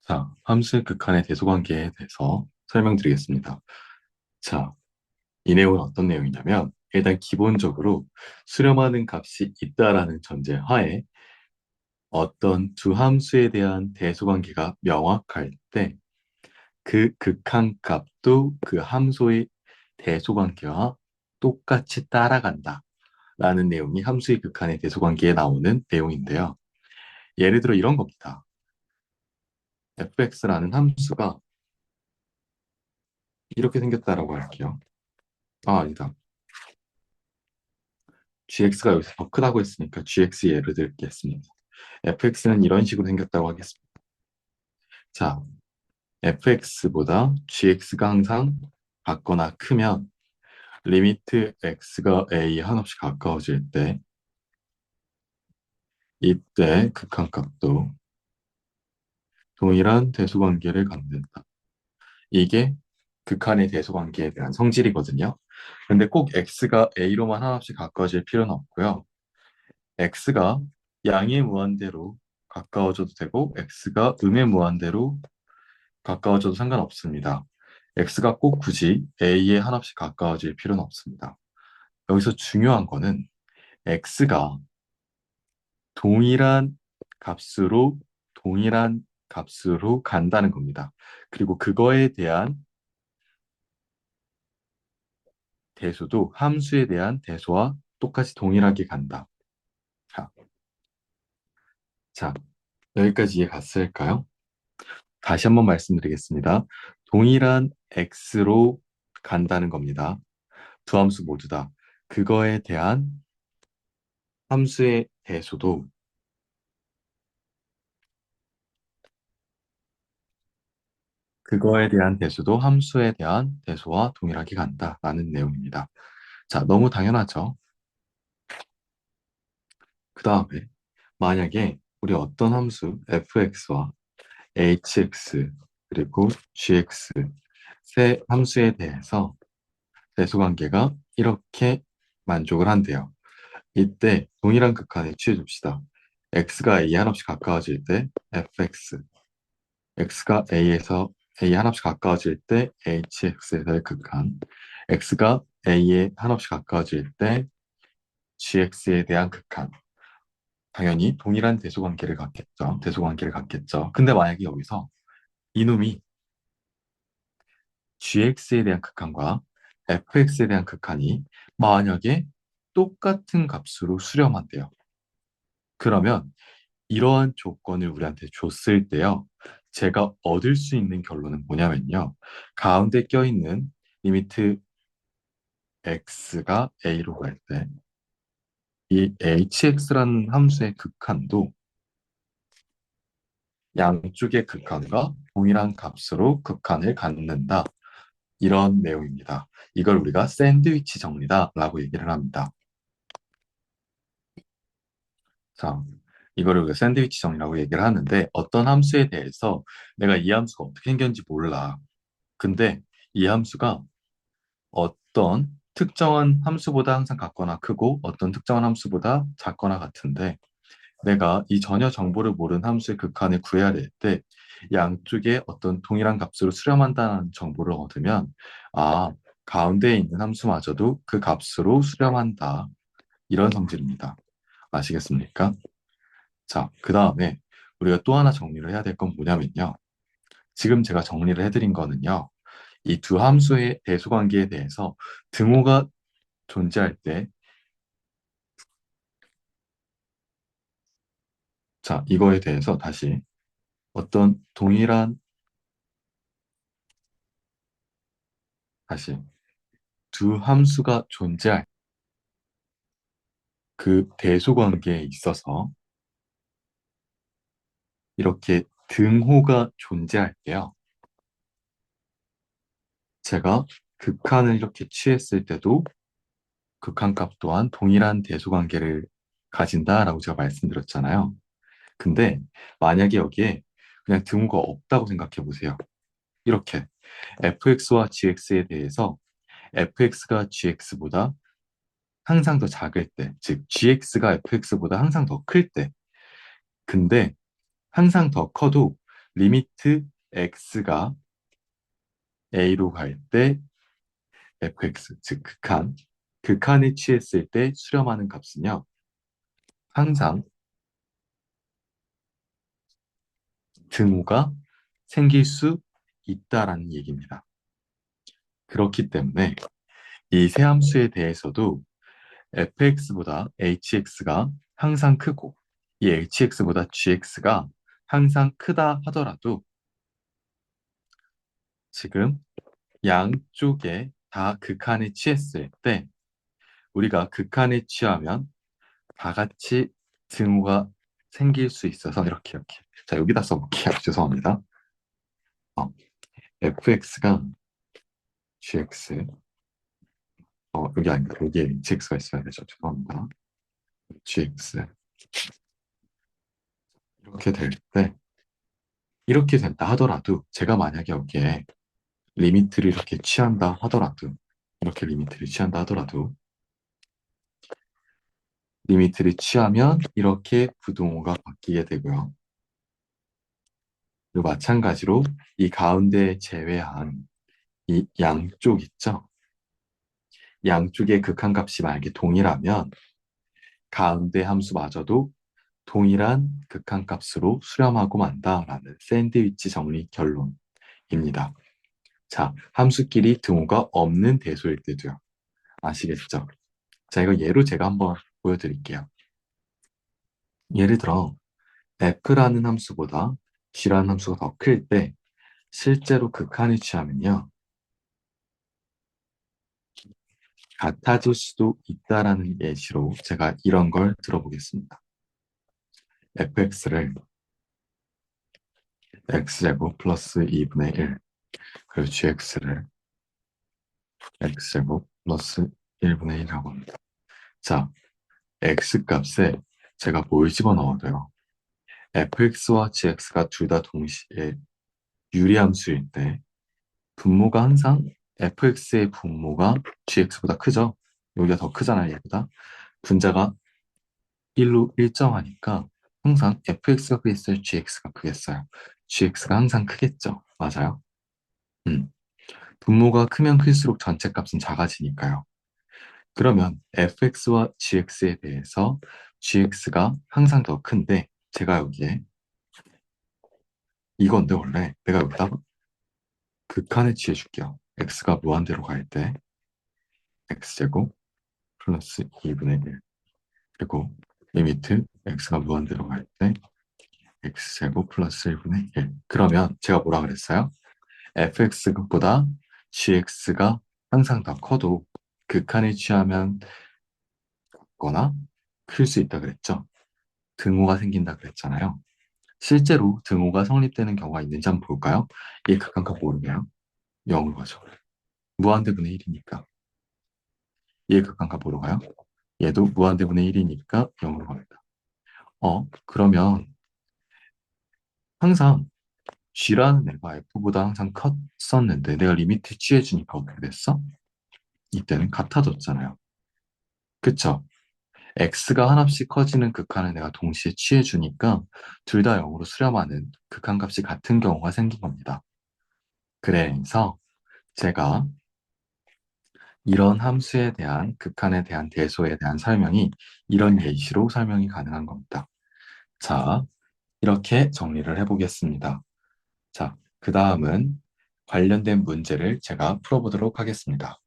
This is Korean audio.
자, 함수의 극한의 대소관계에 대해서 설명드리겠습니다. 자, 이 내용은 어떤 내용이냐면, 일단 기본적으로 수렴하는 값이 있다라는 전제 하에 어떤 두 함수에 대한 대소관계가 명확할 때 그 극한 값도 그 함수의 대소관계와 똑같이 따라간다. 라는 내용이 함수의 극한의 대소관계에 나오는 내용인데요. 예를 들어 이런 겁니다. fx라는 함수가 이렇게 생겼다라고 할게요. 아니다. gx가 여기서 더 크다고 했으니까 gx 예를 들겠습니다. fx는 이런 식으로 생겼다고 하겠습니다. 자, fx보다 gx가 항상 같거나 크면 리미트 x가 a에 한없이 가까워질 때 이때 극한값도 동일한 대수관계를 갖는다. 이게 극한의 대수관계에 대한 성질이거든요. 근데 꼭 x가 a로만 한없이 가까워질 필요는 없고요. x가 양의 무한대로 가까워져도 되고 x가 음의 무한대로 가까워져도 상관없습니다. x가 꼭 굳이 a에 한없이 가까워질 필요는 없습니다. 여기서 중요한 거는 x가 동일한 값으로 동일한 값으로 간다는 겁니다. 그리고 그거에 대한 대수도 함수에 대한 대수와 똑같이 동일하게 간다. 자, 자, 여기까지 이해 갔을까요? 다시 한번 말씀드리겠습니다. 동일한 x로 간다는 겁니다. 두 함수 모두 다. 그거에 대한 함수의 대수도 그거에 대한 대수도 함수에 대한 대수와 동일하게 간다라는 내용입니다. 자, 너무 당연하죠. 그 다음에 만약에 우리 어떤 함수 fx와 hx 그리고 gx 세 함수에 대해서 대수관계가 이렇게 만족을 한대요. 이때 동일한 극한에 취해줍시다. x가 a 한없이 가까워질 때 fx, x가 a에서 a 한없이 가까워질 때 hx에서의 극한, x가 a에 한없이 가까워질 때 gx에 대한 극한. 당연히 동일한 대수관계를 갖겠죠. 대수관계를 갖겠죠. 근데 만약에 여기서 이놈이 gx에 대한 극한과 fx에 대한 극한이 만약에 똑같은 값으로 수렴한대요. 그러면 이러한 조건을 우리한테 줬을 때요. 제가 얻을 수 있는 결론은 뭐냐면요. 가운데 껴있는 리미트 x가 a로 갈 때 이 hx라는 함수의 극한도 양쪽의 극한과 동일한 값으로 극한을 갖는다. 이런 내용입니다. 이걸 우리가 샌드위치 정리다라고 얘기를 합니다. 자, 이거를 우리가 샌드위치 정리라고 얘기를 하는데 어떤 함수에 대해서 내가 이 함수가 어떻게 생겼는지 몰라. 근데 이 함수가 어떤 특정한 함수보다 항상 같거나 크고 어떤 특정한 함수보다 작거나 같은데 내가 이 전혀 정보를 모르는 함수의 극한을 구해야 될 때 양쪽에 어떤 동일한 값으로 수렴한다는 정보를 얻으면 아, 가운데에 있는 함수마저도 그 값으로 수렴한다. 이런 성질입니다. 아시겠습니까? 자, 그 다음에 우리가 또 하나 정리를 해야 될 건 뭐냐면요. 지금 제가 정리를 해드린 거는요. 이 두 함수의 대수관계에 대해서 등호가 존재할 때, 자, 이거에 대해서 다시 어떤 동일한, 다시 두 함수가 존재할 그 대수관계에 있어서 이렇게 등호가 존재할 때요. 제가 극한을 이렇게 취했을 때도 극한값 또한 동일한 대수관계를 가진다라고 제가 말씀드렸잖아요. 근데 만약에 여기에 그냥 등호가 없다고 생각해 보세요. 이렇게 fx와 gx에 대해서 fx가 gx보다 항상 더 작을 때, 즉 gx가 fx보다 항상 더 클 때, 근데 항상 더 커도 리미트 x가 a로 갈 때 fx, 즉 극한에 취했을 때 수렴하는 값은요. 항상 등호가 생길 수 있다라는 얘기입니다. 그렇기 때문에 이 세 함수에 대해서도 fx보다 hx가 항상 크고 이 hx보다 gx가 항상 크다 하더라도 지금 양쪽에 다 극한에 취했을 때 우리가 극한에 취하면 다 같이 등호가 생길 수 있어서 이렇게 자 여기다 써볼게요. 죄송합니다. fx가 gx 여기 아닙니다. 여기에 gx가 있어야 되죠. 죄송합니다. gx 이렇게 될 때 이렇게 된다 하더라도 제가 만약에 여기에 리미트를 이렇게 취한다 하더라도 이렇게 리미트를 취한다 하더라도 리미트를 취하면 이렇게 부동호가 바뀌게 되고요. 그리고 마찬가지로 이 가운데 제외한 이 양쪽 있죠? 양쪽의 극한값이 만약에 동일하면 가운데 함수마저도 동일한 극한값으로 수렴하고 만다라는 샌드위치 정리 결론입니다. 자, 함수끼리 등호가 없는 대소일 때도요. 아시겠죠? 자, 이거 예로 제가 한번 보여드릴게요. 예를 들어 f라는 함수보다 g라는 함수가 더 클 때 실제로 극한을 취하면요. 같아질 수도 있다라는 예시로 제가 이런 걸 들어보겠습니다. fx를 x제곱 플러스 2분의 1 그리고 gx를 x제곱 플러스 1분의 1이라고 합니다. 자, x값에 제가 뭘 집어넣어도요. fx와 gx가 둘 다 동시에 유리함수일 때 분모가 항상 fx의 분모가 gx보다 크죠. 여기가 더 크잖아요. 얘보다. 분자가 1로 일정하니까 항상 fx가 크겠어요? gx가 크겠어요? gx가 항상 크겠죠. 맞아요. 분모가 크면 클수록 전체 값은 작아지니까요. 그러면 fx와 gx에 대해서 gx가 항상 더 큰데 제가 여기에 이건데 원래 내가 여기다 극한에 취해줄게요. x가 무한대로 갈 때 x제곱 플러스 2분의 1 그리고 리미트 x가 무한대로 갈 때 x제곱 플러스 1분의 1 그러면 제가 뭐라 그랬어요? fx보다 gx가 항상 더 커도 극한에 취하면 거나 클 수 있다 그랬죠. 등호가 생긴다 그랬잖아요. 실제로 등호가 성립되는 경우가 있는지 한번 볼까요? 이 극한값 모르게요. 0으로 가죠. 무한대분의 1이니까. 얘 극한값 보러 가요. 얘도 무한대분의 1이니까 0으로 갑니다. 그러면 항상 G라는 애가 F보다 항상 컸었는데 내가 리미트 취해주니까 어떻게 됐어? 이때는 같아졌잖아요. 그쵸? X가 하나씩 커지는 극한을 내가 동시에 취해주니까 둘 다 0으로 수렴하는 극한값이 같은 경우가 생긴 겁니다. 그래서 제가 이런 함수에 대한 극한에 대한 대소에 대한 설명이 이런 예시로 설명이 가능한 겁니다. 자, 이렇게 정리를 해보겠습니다. 자, 그 다음은 관련된 문제를 제가 풀어보도록 하겠습니다.